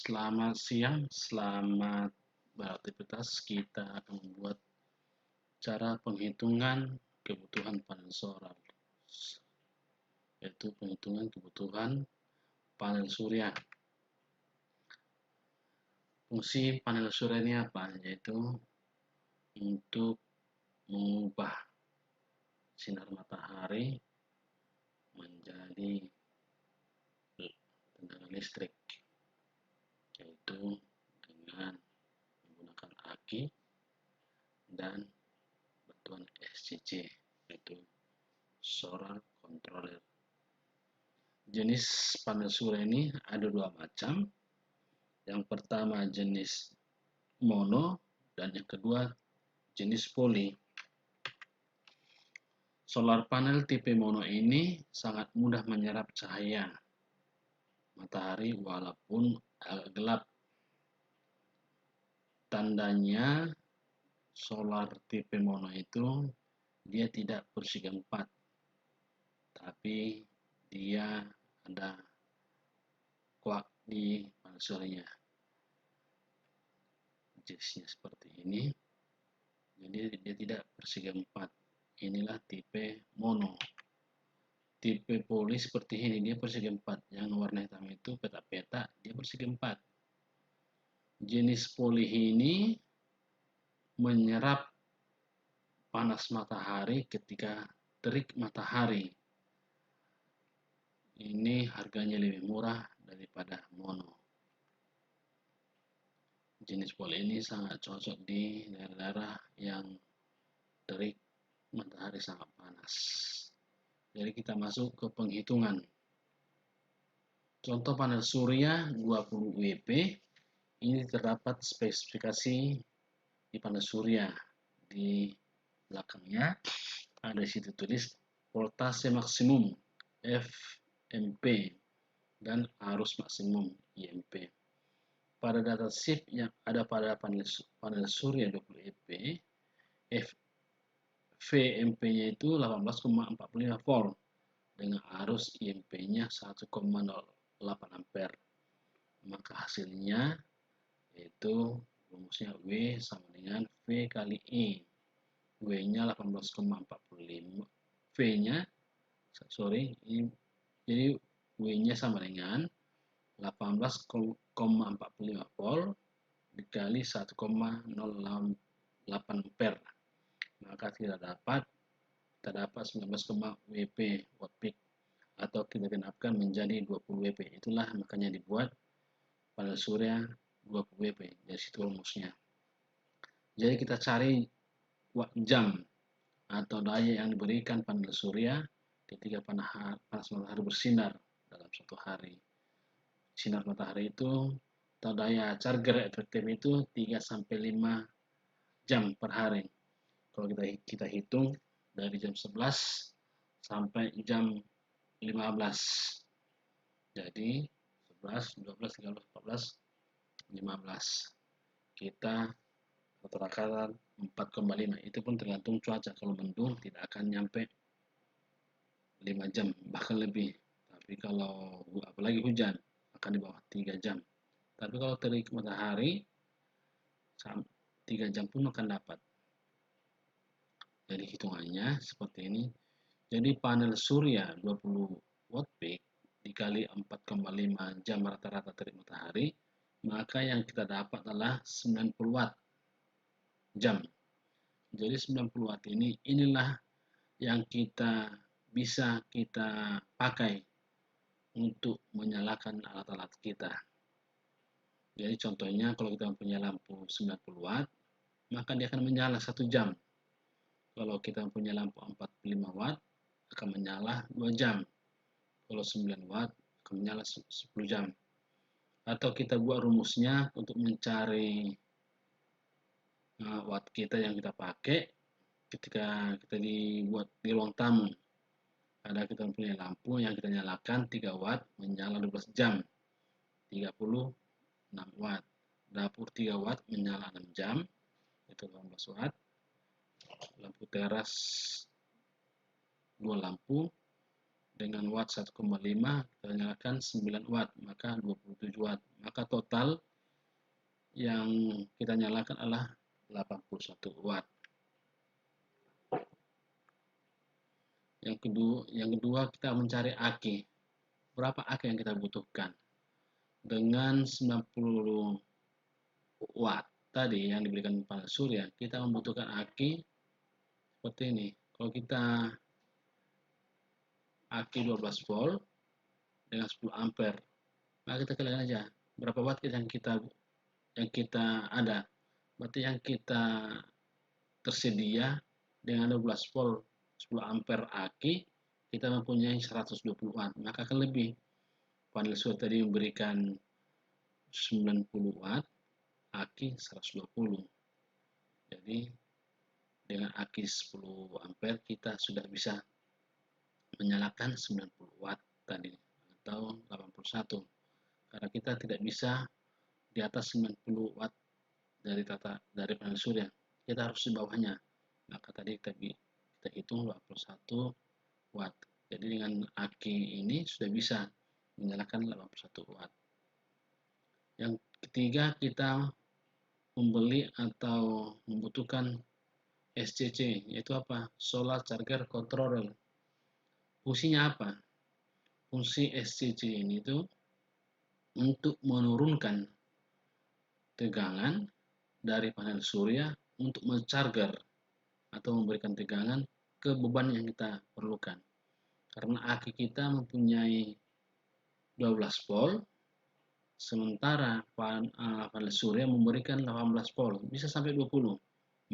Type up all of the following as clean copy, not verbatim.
Selamat siang, selamat beraktivitas. Kita akan membuat cara penghitungan kebutuhan panel solar, yaitu penghitungan kebutuhan panel surya. Fungsi panel surya ini apa? Yaitu untuk mengubah sinar matahari menjadi tenaga listrik, yaitu dengan menggunakan aki dan bantuan SCC, yaitu solar controller. Jenis panel surya ini ada dua macam. Yang pertama jenis mono dan yang kedua jenis poli. Solar panel tipe mono ini sangat mudah menyerap cahaya matahari walaupun agak gelap. Tandanya solar tipe mono itu dia tidak persegi 4, tapi dia ada kuak di panel suryanya. Jenisnya seperti ini, jadi dia tidak persegi 4. Inilah tipe mono. Tipe poli seperti ini, dia persegi 4. Yang warna hitam itu peta-peta, dia persegi 4. Jenis poli ini menyerap panas matahari ketika terik matahari. Ini harganya lebih murah daripada mono. Jenis poli ini sangat cocok di daerah-daerah yang terik matahari sangat panas. Jadi kita masuk ke penghitungan. Contoh panel surya 20 WP. Ini terdapat spesifikasi di panel surya. Di belakangnya ada situ tulis voltase maksimum FMP dan arus maksimum IMP. Pada data sheet yang ada pada panel surya 20 WP, VMP-nya itu 18,45 volt dengan arus IMP-nya 1,08 ampere. Maka hasilnya yaitu rumusnya W sama dengan V kali E. W-nya 18,45. V-nya jadi W-nya sama dengan 18,45 volt dikali 1,08 ampere. Maka kita dapat 19, WP watt peak, atau kita genapkan menjadi 20 WP. Itulah makanya dibuat panel surya 20 WP. Dari situ rumusnya. Jadi kita cari watt jam atau daya yang diberikan panel surya ketika panas matahari bersinar dalam satu hari. Sinar matahari itu atau daya charger efektif itu 3-5 jam per hari. Kalau kita hitung dari jam 11 sampai jam 15. Jadi 11, 12, 13, 14, 15. Kita rata-rata 4,5. Itu pun tergantung cuaca. Kalau mendung tidak akan nyampe 5 jam, bahkan lebih. Tapi kalau apalagi hujan akan di bawah 3 jam. Tapi kalau terik matahari 3 jam pun akan dapat. Jadi hitungannya seperti ini. Jadi panel surya 20 watt peak dikali 4,5 jam rata-rata terik matahari, maka yang kita dapat adalah 90 watt jam. Jadi 90 watt inilah yang bisa kita pakai untuk menyalakan alat-alat kita. Jadi contohnya kalau kita punya lampu 90 watt, maka dia akan menyala 1 jam. Kalau kita punya lampu 45 watt, akan menyala 2 jam. Kalau 9 watt, akan menyala 10 jam. Atau kita buat rumusnya untuk mencari watt kita yang kita pakai ketika kita dibuat di ruang tamu. Ada kita punya lampu yang kita nyalakan 3 watt, menyala 12 jam. 36 watt. Dapur 3 watt, menyala 6 jam. Itu 18 watt. Lampu teras 2 lampu dengan watt 1,5 kita nyalakan 9 watt, maka 27 watt. Maka total yang kita nyalakan adalah 81 watt. Yang kedua kita mencari aki. Berapa aki yang kita butuhkan? Dengan 90 watt tadi yang diberikan panel surya, kita membutuhkan aki seperti ini. Kalau kita aki 12 volt dengan 10 ampere, maka kita kalikan aja berapa watt yang kita ada. Berarti yang kita tersedia dengan 12 volt 10 ampere aki, kita mempunyai 120 watt. Maka akan lebih. Panel surya tadi memberikan 90 watt, aki 120. Jadi dengan aki 10 ampere kita sudah bisa menyalakan 90 watt tadi atau 81. Karena kita tidak bisa di atas 90 watt dari panel surya. Kita harus di bawahnya. Maka tadi kita hitung 21 watt. Jadi dengan aki ini sudah bisa menyalakan 81 watt. Yang ketiga, kita membeli atau membutuhkan SCC, yaitu apa? Solar Charger Controller. Fungsinya apa? Fungsi SCC ini itu untuk menurunkan tegangan dari panel surya untuk mencharger atau memberikan tegangan ke beban yang kita perlukan. Karena aki kita mempunyai 12 volt, sementara panel surya memberikan 18 volt, bisa sampai 20.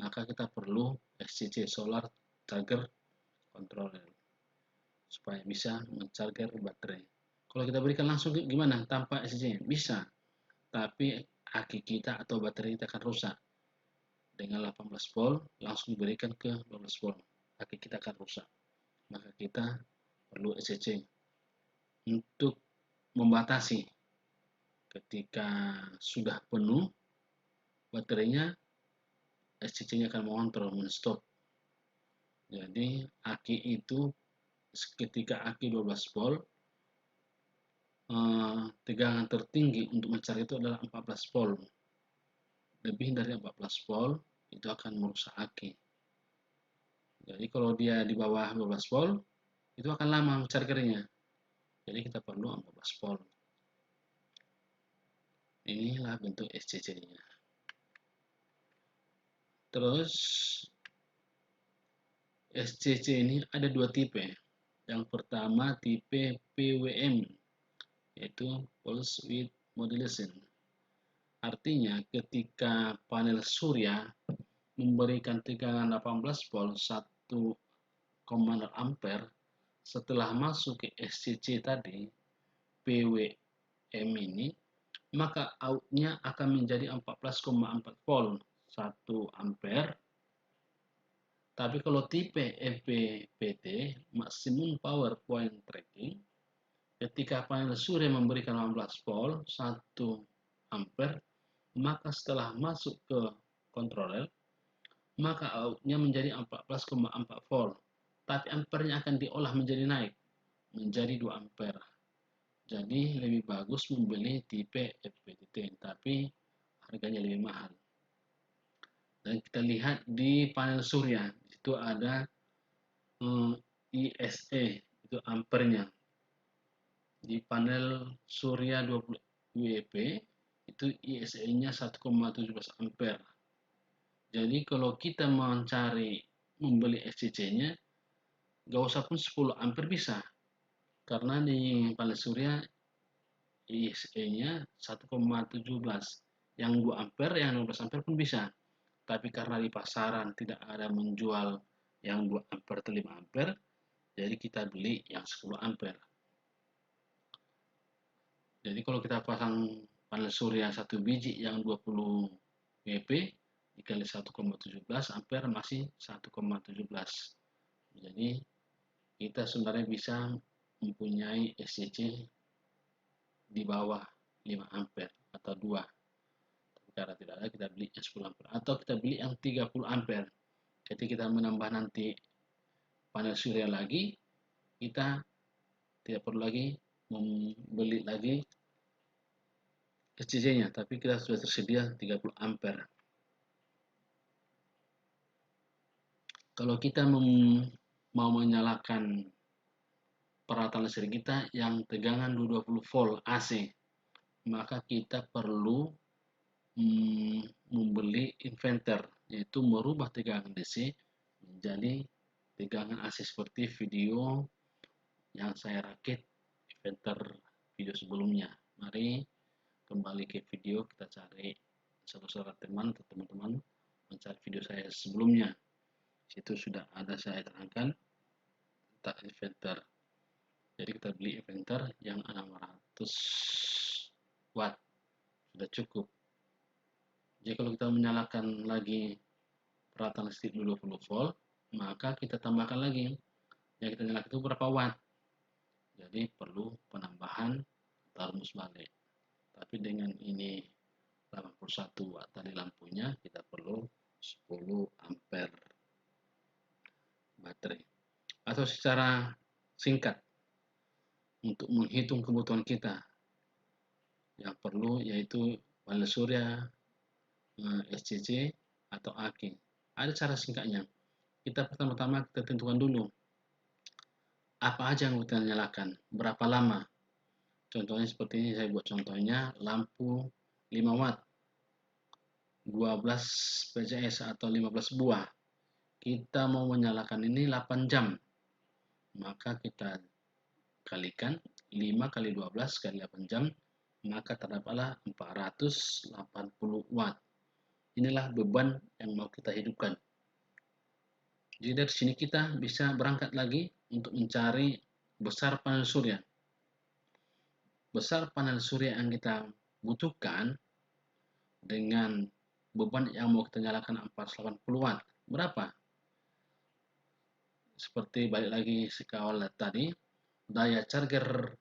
Maka kita perlu SCC, Solar Charger Controller, supaya bisa mencharger baterai. Kalau kita berikan langsung gimana? Tanpa SCC? Bisa, tapi aki kita atau baterai kita akan rusak. Dengan 18 volt langsung diberikan ke 12 volt, aki kita akan rusak. Maka kita perlu SCC untuk membatasi ketika sudah penuh baterainya, SCC-nya akan mengontrol, men-stop. Jadi aki itu ketika aki 12 volt, tegangan tertinggi untuk mencari itu adalah 14 volt. Lebih dari 14 volt itu akan merusak aki. Jadi kalau dia di bawah 12 volt itu akan lama chargernya. Jadi kita perlu 14 volt. Inilah bentuk SCC-nya. Terus SCC ini ada dua tipe. Yang pertama tipe PWM, yaitu Pulse Width Modulation. Artinya ketika panel surya memberikan tegangan 18 volt 1,0 ampere, setelah masuk ke SCC tadi PWM ini, maka outnya akan menjadi 14,4 volt 1 ampere. Tapi kalau tipe MPPT, Maximum Power Point Tracking, ketika panel surya memberikan 18 volt 1 ampere, maka setelah masuk ke controller, maka outnya menjadi 14,4 volt. Tapi ampernya akan diolah menjadi naik, menjadi 2 ampere. Jadi lebih bagus membeli tipe FPTT, tapi harganya lebih mahal. Dan kita lihat di panel surya, itu ada ISE, itu ampernya. Di panel surya 20 WP, itu ISE-nya 1,17 ampere. Jadi kalau kita membeli SCC-nya, gak usah pun 10 ampere bisa. Karena di panel surya ISE-nya 1,17. Yang 2 ampere, yang 12 ampere pun bisa. Tapi karena di pasaran tidak ada menjual yang 2 ampere atau 5 ampere, jadi kita beli yang 10 ampere. Jadi kalau kita pasang panel surya 1 biji yang 20 WP dikali 1,17 ampere masih 1,17. Jadi kita sebenarnya bisa mempunyai SCC di bawah 5 ampere atau 2. Karena tidak ada, kita beli yang 10 ampere atau kita beli yang 30 ampere. Jadi kita menambah nanti panel surya lagi, kita tidak perlu lagi membeli lagi SCC-nya, tapi kita sudah tersedia 30 ampere. Kalau kita mau menyalakan peralatan listrik kita yang tegangan 220 volt AC, maka kita perlu membeli inverter, yaitu merubah tegangan DC menjadi tegangan AC seperti video yang saya rakit inverter video sebelumnya. Mari kembali ke video, kita cari saudara teman atau teman-teman mencari video saya sebelumnya. Situ sudah ada saya terangkan tentang inverter. Jadi kita beli inverter yang 600 watt sudah cukup. Jadi kalau kita menyalakan lagi peralatan listrik 20 volt, maka kita tambahkan lagi. Yang kita nyalakan itu berapa watt. Jadi perlu penambahan atau rumus balik. Tapi dengan ini 81 watt tadi lampunya, kita perlu 10 ampere baterai. Atau secara singkat, untuk menghitung kebutuhan kita, yang perlu yaitu panel surya, SCC, atau aki. Ada cara singkatnya. Kita pertama-tama kita tentukan dulu apa aja yang kita nyalakan, berapa lama. Contohnya seperti ini, saya buat contohnya lampu 5 watt 12 PCS atau 15 buah. Kita mau menyalakan ini 8 jam, maka kita kalikan 5 kali 12 kali 8 jam, maka terdapatlah 480 watt. Inilah beban yang mau kita hidupkan. Jadi dari sini kita bisa berangkat lagi untuk mencari besar panel surya. Besar panel surya yang kita butuhkan dengan beban yang mau kita nyalakan 480 watt. Berapa? Seperti balik lagi sekawal tadi, daya charger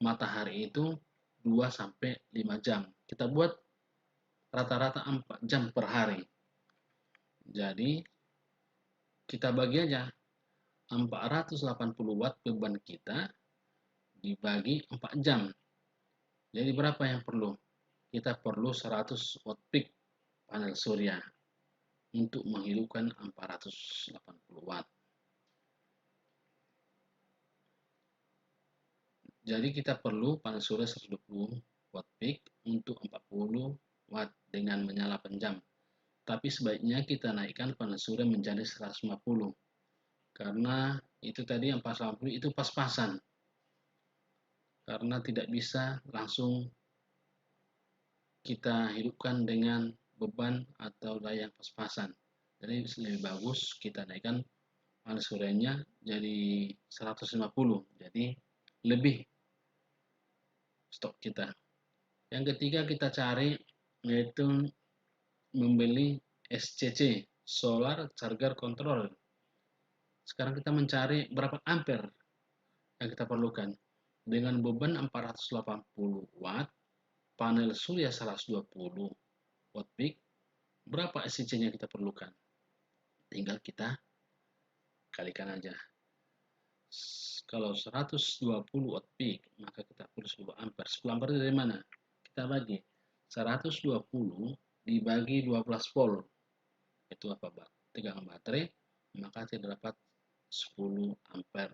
matahari itu 2-5 jam. Kita buat rata-rata 4 jam per hari. Jadi kita bagi aja 480 watt beban kita dibagi 4 jam. Jadi berapa yang perlu? Kita perlu 100 watt peak panel surya untuk menghidupkan 480 watt. Jadi kita perlu panel surya 120 watt peak untuk 40 watt dengan menyala penjam. Tapi sebaiknya kita naikkan panel surya menjadi 150. Karena itu tadi yang 480 itu pas-pasan. Karena tidak bisa langsung kita hidupkan dengan beban atau daya yang pas-pasan. Jadi lebih bagus kita naikkan panel suryanya jadi 150. Jadi lebih stok kita. Yang ketiga kita cari yaitu membeli SCC, Solar Charger Control. Sekarang kita mencari berapa ampere yang kita perlukan. Dengan beban 480 watt, panel surya 120 watt peak, berapa SCC-nya kita perlukan? Tinggal kita kalikan aja. Kalau 120 watt peak, maka kita perlu 10 ampere. 10 ampere dari mana? Kita bagi 120 dibagi 12 volt. Itu apa, Pak? Tegangan baterai, maka kita dapat 10 ampere.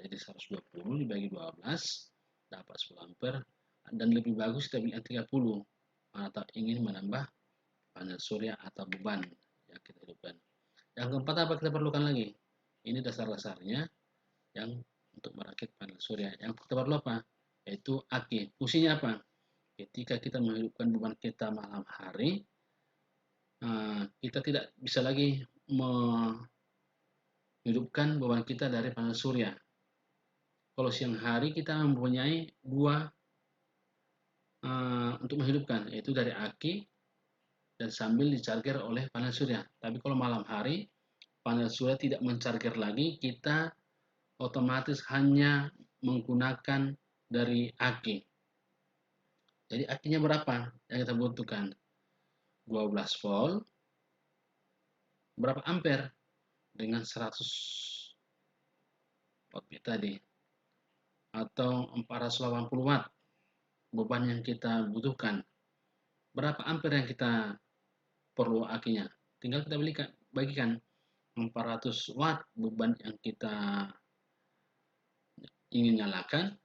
Jadi 120 dibagi 12 dapat 10 ampere. Dan lebih bagus kita bilang 30 atau ingin menambah panel surya atau beban yang kita hidupkan. Yang keempat apa kita perlukan lagi? Ini dasar-dasarnya yang untuk merakit panel surya. Yang kita perlu apa? Yaitu aki. Fungsinya apa? Ketika kita menghidupkan beban kita malam hari, kita tidak bisa lagi menghidupkan beban kita dari panel surya. Kalau siang hari kita mempunyai dua untuk menghidupkan, yaitu dari aki dan sambil dicharger oleh panel surya. Tapi kalau malam hari panel surya tidak mencharger lagi, kita otomatis hanya menggunakan dari aki. Jadi akinya berapa yang kita butuhkan? 12 volt. Berapa ampere? Dengan 100 watt peak tadi. atau 480 watt beban yang kita butuhkan. Berapa ampere yang kita perlu akinya? Tinggal kita bagikan 400 watt beban yang kita ingin nyalakan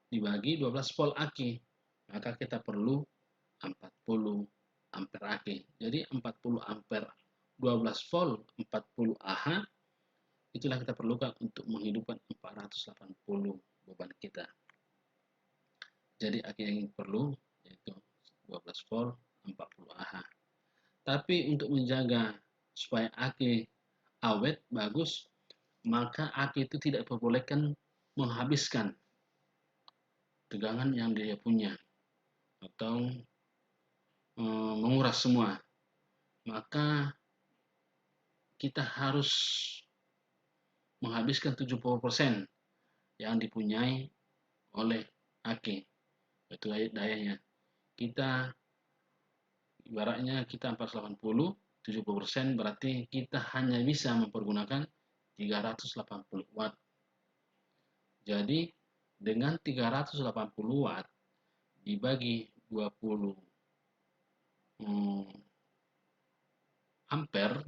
dibagi 12 volt aki, maka kita perlu 40 ampere aki. Jadi 40 ampere 12 volt 40 Ah itulah kita perlukan untuk menghidupkan 480 beban kita. Jadi aki yang perlu yaitu 12 volt 40 Ah. Tapi untuk menjaga supaya aki awet bagus, maka aki itu tidak diperbolehkan menghabiskan tegangan yang dia punya atau menguras semua. Maka kita harus menghabiskan 70% yang dipunyai oleh aki, itu dayanya. Kita ibaratnya kita 480, 70% berarti kita hanya bisa mempergunakan 380 watt. Jadi dengan 380 watt dibagi 20 ampere,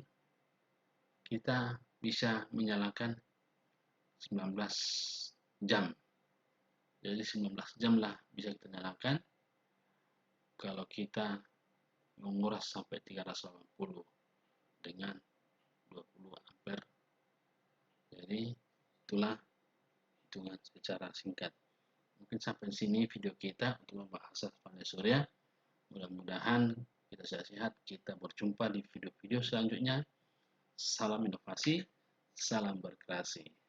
kita bisa menyalakan 19 jam. Jadi 19 jam lah bisa kita nyalakan kalau kita menguras sampai 380 dengan 20 ampere. Jadi itulah hitungan secara singkat. Mungkin sampai sini video kita untuk membahas panel surya. Mudah-mudahan kita sehat-sehat. Kita berjumpa di video-video selanjutnya. Salam inovasi, salam berkreasi.